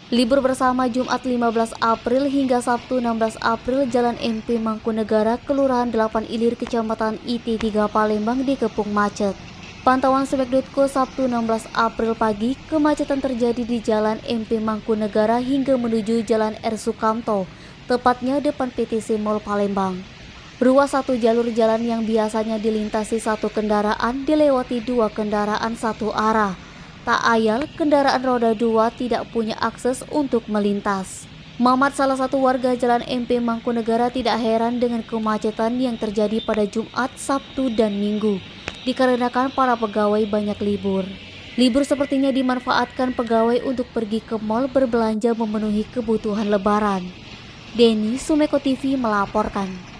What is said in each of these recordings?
Libur bersama Jumat 15 April hingga Sabtu 16 April Jalan MP Mangkunegara, Kelurahan 8 Ilir, Kecamatan IT3 Palembang dikepung macet. Pantauan Sebek.co Sabtu 16 April pagi, kemacetan terjadi di Jalan MP Mangkunegara hingga menuju Jalan R. Sukamto, tepatnya depan PTC Mall Palembang. Ruas satu jalur jalan yang biasanya dilintasi satu kendaraan dilewati dua kendaraan satu arah. Tak ayal, kendaraan roda 2 tidak punya akses untuk melintas. Mamat, salah satu warga Jalan MP Mangkunegara, tidak heran dengan kemacetan yang terjadi pada Jumat, Sabtu, dan Minggu, dikarenakan para pegawai banyak libur. Libur sepertinya dimanfaatkan pegawai untuk pergi ke mal berbelanja memenuhi kebutuhan lebaran. Denny, Sumeko TV melaporkan.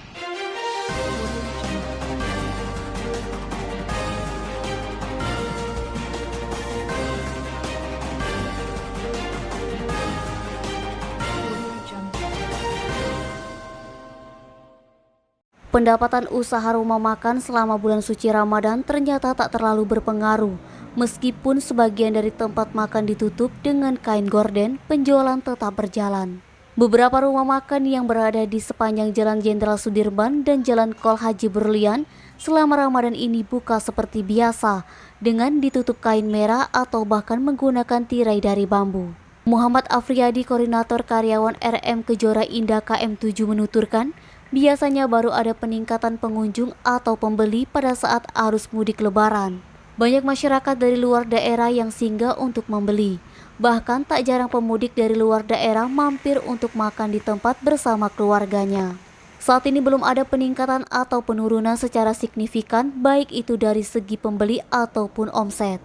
Pendapatan usaha rumah makan selama bulan suci Ramadan ternyata tak terlalu berpengaruh. Meskipun sebagian dari tempat makan ditutup dengan kain gorden, penjualan tetap berjalan. Beberapa rumah makan yang berada di sepanjang Jalan Jenderal Sudirman dan Jalan Kol Haji Berlian selama Ramadan ini buka seperti biasa, dengan ditutup kain merah atau bahkan menggunakan tirai dari bambu. Muhammad Afriyadi, Koordinator Karyawan RM Kejora Indah KM7 menuturkan, biasanya baru ada peningkatan pengunjung atau pembeli pada saat arus mudik lebaran. Banyak masyarakat dari luar daerah yang singgah untuk membeli. Bahkan tak jarang pemudik dari luar daerah mampir untuk makan di tempat bersama keluarganya. Saat ini belum ada peningkatan atau penurunan secara signifikan, baik itu dari segi pembeli ataupun omset.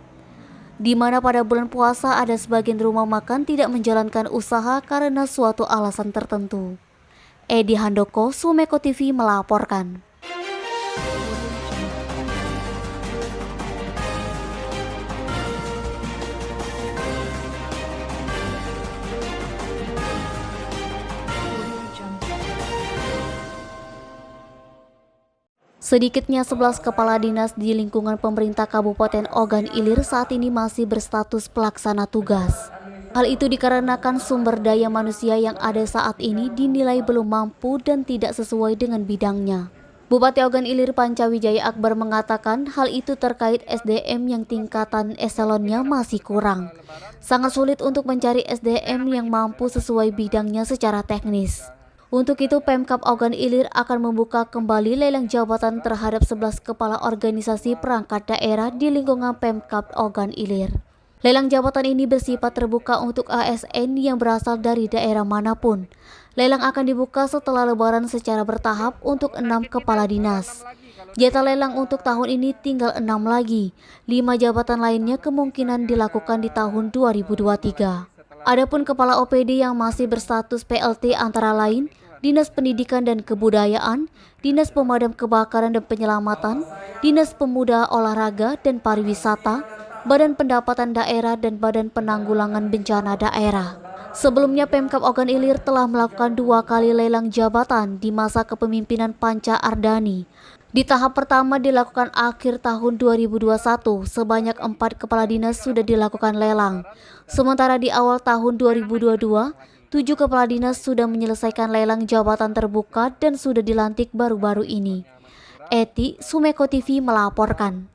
Di mana pada bulan puasa ada sebagian rumah makan tidak menjalankan usaha karena suatu alasan tertentu. Edi Handoko, Sumeko TV melaporkan. Sedikitnya 11 kepala dinas di lingkungan pemerintah Kabupaten Ogan Ilir saat ini masih berstatus pelaksana tugas. Hal itu dikarenakan sumber daya manusia yang ada saat ini dinilai belum mampu dan tidak sesuai dengan bidangnya. Bupati Ogan Ilir Pancawijaya Akbar mengatakan hal itu terkait SDM yang tingkatan eselonnya masih kurang. Sangat sulit untuk mencari SDM yang mampu sesuai bidangnya secara teknis. Untuk itu Pemkab Ogan Ilir akan membuka kembali lelang jabatan terhadap 11 kepala organisasi perangkat daerah di lingkungan Pemkab Ogan Ilir. Lelang jabatan ini bersifat terbuka untuk ASN yang berasal dari daerah manapun. Lelang akan dibuka setelah Lebaran secara bertahap untuk 6 kepala dinas. Jatah lelang untuk tahun ini tinggal 6 lagi. 5 jabatan lainnya kemungkinan dilakukan di tahun 2023. Adapun kepala OPD yang masih berstatus PLT antara lain Dinas Pendidikan dan Kebudayaan, Dinas Pemadam Kebakaran dan Penyelamatan, Dinas Pemuda Olahraga dan Pariwisata, Badan Pendapatan Daerah dan Badan Penanggulangan Bencana Daerah. Sebelumnya Pemkab Ogan Ilir telah melakukan 2 kali lelang jabatan di masa kepemimpinan Panca Ardani. Di tahap pertama dilakukan akhir tahun 2021, sebanyak 4 kepala dinas sudah dilakukan lelang. Sementara di awal tahun 2022, 7 kepala dinas sudah menyelesaikan lelang jabatan terbuka dan sudah dilantik baru-baru ini. Eti, Sumeko TV melaporkan.